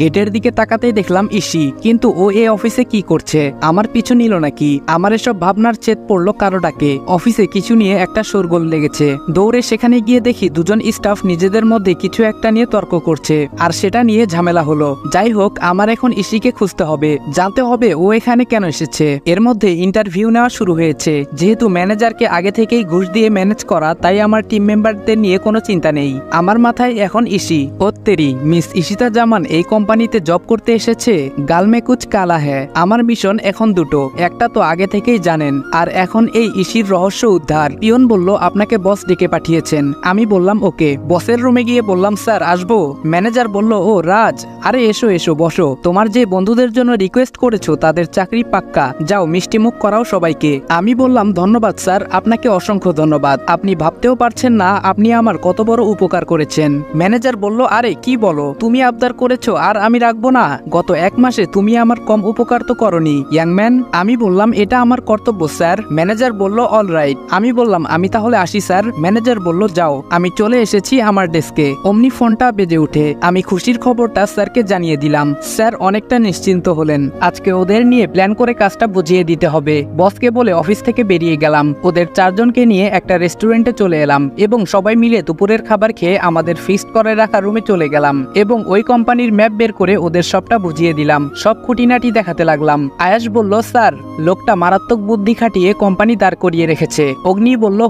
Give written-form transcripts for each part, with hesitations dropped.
গেটের দিকে তাকাতেই দেখলাম ইসি, কিন্তু ও এ অফিসে কি করছে? আমার পিছু নিল নাকি? আমার এসব ভাবনার চেত পড়লো কারোটাকে। অফিসে কিছু নিয়ে একটা শোরগোল লেগেছে। দৌড়ে সেখানে গিয়ে দেখি দুজন স্টাফ নিজেদের মধ্যে কিছু একটা নিয়ে তর্ক করছে, আর সেটা নিয়ে ঝামেলা হলো। যাই হোক, আমার এখন ইসিকে খুঁজতে হবে, জানতে হবে ও এখানে কেন এসেছে। এর মধ্যে ইন্টারভিউ নেওয়া শুরু হয়েছে। যেহেতু ম্যানেজারকে আগে থেকেই ঘুষ দিয়ে ম্যানেজ করা, তাই আমার টিম মেম্বারদের নিয়ে কোনো চিন্তা নেই। আমার মাথায় এখন ইসি। ওত্তেরি, মিস ইশিতা জামান এই কোম্পানিতে জব করতে এসেছে। গালমে কুচ কালা হ্যায়। আমার মিশন এখন দুটো, একটা তো আগে থেকেই জানেন, আর এখন এই ইসির রহস্য উদ্ধার। পিয়ন বলল আপনাকে বস ডেকে পাঠিয়েছেন। আমি বললাম ওকে। বসের রুমে গিয়ে বললাম স্যার আসবো? ম্যানেজার বলল ও রাজ, আরে এসো এসো বসো। তোমার যে বন্ধুদের জন্য রিকোয়েস্ট করেছো তাদের চাকরি পাক্কা, যাও মিষ্টি মুখ করাও সবাইকে। আমি বললাম ধন্যবাদ স্যার, আপনাকে অসংখ্য ধন্যবাদ। আপনি ভাবতেও পারছেন না আপনি আমার কত বড় উপকার করেছেন। ম্যানেজার বলল আরে কি বলো, তুমি আবদার করেছো আর আমি রাখবো না? গত এক মাসে তুমি আমার কম উপকার তো করনি ইয়াংম্যান। আমি বললাম এটা আমার কর্তব্য স্যার। ম্যানেজার বলল অল রাইট। আমি বললাম আমি তাহলে আসি স্যার। ম্যানেজার বলল যাও। আমি চলে এসেছি আমার ডেস্কে। অমনি ফোনটা বেজে উঠে। আমি খুশির খবরটা স্যারকে জানিয়ে দিলাম। স্যার অনেকটা নিশ্চিন্ত হলেন। আজকে ওদের নিয়ে প্ল্যান করে কাজটা বুঝিয়ে দিতে হবে। বসকে বলে অফিস থেকে বেরিয়ে গেলাম। ওদের চারজনকে নিয়ে একটা রেস্টুরেন্টে চলে এলাম এবং সবাই মিলে দুপুরের খাবার খেয়ে আমাদের ফিক্সড করে রাখা রুমে চলে গেলাম এবং ওই কোম্পানির ম্যাপ বের করে ওদের সবটা বুঝিয়ে দিলাম। সব খুঁটিনাটি দেখাতে লাগলাম। আয়াস বলল স্যার লোকটা মারাত্মক বুদ্ধি খাটিয়ে কোম্পানি দাঁড় করিয়ে রেখেছে। অগ্নি বলল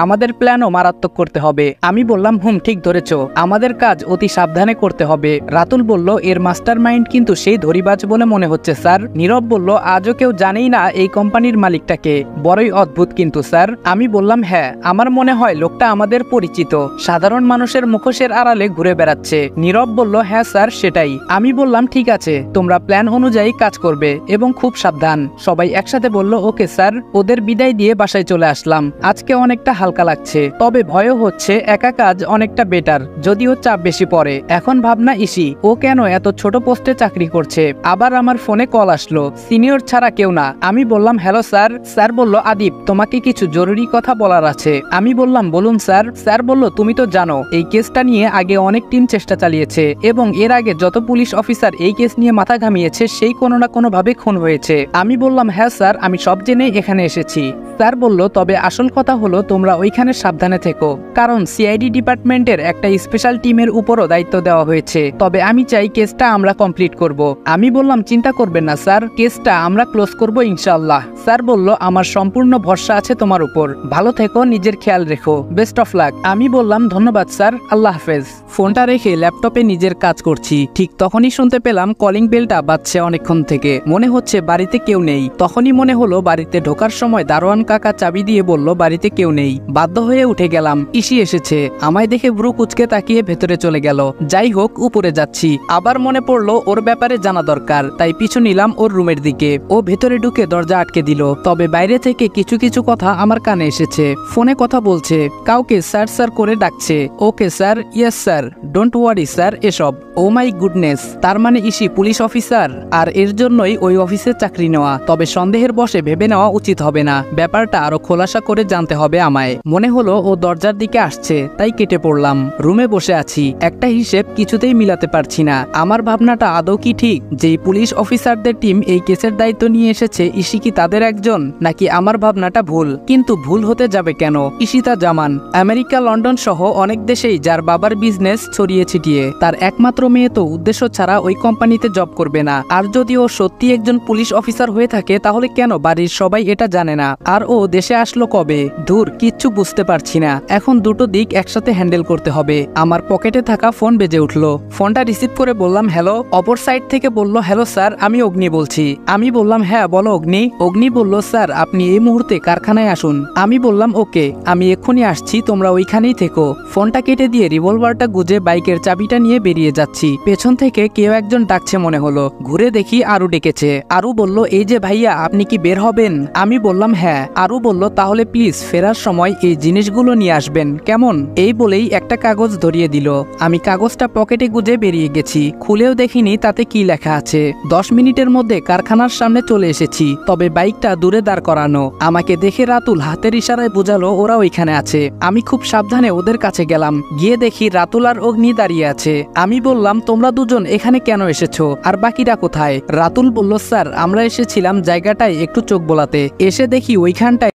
আমাদের প্ল্যানও মারাত্মক করতে হবে। আমি বললাম ঠিক ধরেছ, আমাদের কাজ অতি সাবধানে করতে হবে। রাতুল বলল এর মাস্টার মাইন্ড কিন্তু সেই ধরিবাজ বলে মনে হচ্ছে স্যার। নীরব বলল আজও কেউ জানেই না এই কোম্পানির মালিকটাকে, বড়ই অদ্ভুত কিন্তু স্যার। আমি বললাম হ্যাঁ, আমার মনে হয় লোকটা আমাদের পরিচিত, সাধারণ মানুষের মুখোশের আড়ালে ঘুরে বেড়াচ্ছে। নীরব বলল হ্যাঁ স্যার সেটাই। আমি বললাম ঠিক আছে, তোমরা প্ল্যান অনুযায়ী কাজ করবে এবং খুব সাবধান। সবাই একসাথে বলল ওকে স্যার। ওদের বিদায় দিয়ে বাসায় চলে আসলাম। আজকে অনেকটা হালকা লাগছে, তবে ভয়ও হচ্ছে। একা কাজ অনেকটা বেটার, যদিও চাপ বেশি পড়ে। এখন ভাবনা ইসি, ও কেন এত ছোট পোস্টে চাকরি করছে? আবার আমার ফোনে কল আসলো, সিনিয়র ছাড়া কেউ না। আমি বললাম হ্যালো স্যার। স্যার বলল আদিপ তোমাকে কিছু জরুরি কথা বলার আছে। আমি বললাম বলুন স্যার। স্যার বলল তুমি তো জানো এই কেসটা নিয়ে আগে অনেক টিম চেষ্টা চালিয়েছে এবং এর আগে যত পুলিশ অফিসার এই কেস নিয়ে মাথা ঘামিয়েছে সেই কোনো না কোনো ভাবে খুন হয়েছে। আমি বললাম হ্যাঁ স্যার, আমি সব জেনেই এখানে এসেছি। স্যার বলল তবে আসল কথা হলো তোমরা ওইখানে সাবধানে থেকো, কারণ সিআইডি ডিপার্টমেন্টের একটা স্পেশাল টিমের উপরও দায়িত্ব দেওয়া হয়েছে। তবে আমি চাই কেসটা আমরা কমপ্লিট করব। আমি বললাম চিন্তা করবেন না স্যার, কেসটা আমরা ক্লোজ করব ইনশাআল্লাহ। স্যার বলল আমার সম্পূর্ণ ভরসা আছে তোমার উপর, ভালো থেকো, নিজের খেয়াল রেখো, বেস্ট অফ লাক। আমি বললাম ধন্যবাদ স্যার, আল্লাহ হাফেজ। ফোনটা রেখে ল্যাপটপে নিজের কাজ করছি। ঠিক তখনই শুনতে পেলাম কলিং বেলটা বাজছে অনেকক্ষণ থেকে। মনে হচ্ছে বাড়িতে কেউ নেই। তখনই মনে হলো বাড়িতে ঢোকার সময় দারোয়ান কাকা চাবি দিয়ে বলল বাড়িতে কেউ নেই। বাধ্য হয়ে উঠে গেলাম। ইসি এসেছে। আমায় দেখে ভ্রু কুচকে তাকিয়ে ভেতরে চলে গেল। যাই হোক, উপরে যাচ্ছি। আবার মনে পড়লো ওর ব্যাপারে জানা দরকার, তাই পিছু নিলাম ওর রুমের দিকে। ও ভেতরে ঢুকে দরজা আটকে দিল। তবে বাইরে থেকে কিছু কিছু কথা আমার কানে এসেছে। ফোনে কথা বলছে, কাউকে স্যার স্যার করে ডাকছে। Okay sir, yes sir, don't worry sir, এসব। ও মাই গুডনেস, তার মানে ইসি পুলিশ অফিসার, আর এর জন্যই ওই অফিসে চাকরি নেওয়া। তবে সন্দেহের বশে ভেবে নেওয়া উচিত হবে না, ব্যাপারটা আরো খোলাসা করে জানতে হবে আমায়। মনে হলো ও দরজার দিকে আসছে, তাই কেটে পড়লাম। রুমে বসে আছি, একটা হিসেব কিছুতেই মিলাতে পারছি না। আমার ভাবনাটা আদৌ কি ঠিক? যেই পুলিশ অফিসারদের টিম এই কেসের দায়িত্ব নিয়ে এসেছে, ইসি কি তাদের একজন, নাকি আমার ভাবনাটা ভুল? কিন্তু ভুল হতে যাবে কেন? ইশিতা জামান আমেরিকা, লন্ডন সহ অনেক দেশেই যার বাবার বিজনেস ছড়িয়ে ছিটিয়ে। তার একমাত্র মেয়ে তো উদ্দেশ্য ছাড়া ওই কোম্পানিতে জব করবে না। আর যদি ও সত্যি একজন পুলিশ অফিসার হয়ে থাকে, তাহলে কেন বাড়ির সবাই এটা জানে না? আর ও দেশে আসলো কবে? দূর, কিচ্ছু বুঝতে পারছি না। এখন দুটো দিক একসাথে হ্যান্ডেল করতে হবে। আমার পকেটে থাকা ফোন বেজে উঠলো। ফোনটা রিসিভ করে বললাম হ্যালো। অপর সাইড থেকে বলল হ্যালো স্যার, আমি অগ্নি বলছি। আমি বললাম হ্যাঁ বলো অগ্নি। অগ্নি বলল স্যার আপনি এই মুহূর্তে কারখানায় আসুন। আমি বললাম ওকে, আমি এক্ষুনি আসছি, তোমরা ওইখানেই থেকো। ফোনটা কেটে দিয়ে রিভলভারটা গুজে বাইকের চাবিটা নিয়ে বেরিয়ে যাচ্ছি। পেছন থেকে কেউ একজন ডাকছে মনে হলো। ঘুরে দেখি আরু ডেকেছে। আরু বলল এই যে ভাইয়া, আপনি কি বের হবেন? আমি বললাম হ্যাঁ। আরু বলল তাহলে প্লিজ ফেরার সময় এই জিনিসগুলো নিয়ে আসবেন, কেমন? এই বলেই একটা কাগজ ধরিয়ে দিল। আমি কাগজটা পকেটে গুজে বেরিয়ে গেছি। খুলেও দেখিনি তাতে কি লেখা আছে। 10 মিনিটের মধ্যে কারখানার সামনে চলে এসেছি, তবে বাইকটা দূরে দাঁড় করানো। আমাকে দেখে রাতুল হাতের ইশারায় বোঝালো ওরা ওইখানে আছে। আমি খুব সাবধানে ওদের কাছে গেলাম। গিয়ে দেখি রাতুল আর অগ্নি দাঁড়িয়ে আছে। আমি বললাম তোমরা দুজন দুজন এখানে কেন এসেছো আর বাকিরা কোথায়? রাতুল বলল, স্যার আমরা এসেছিলাম জায়গাটায় একটু চোখ বোলাতে, এসে দেখি ওইখানটায়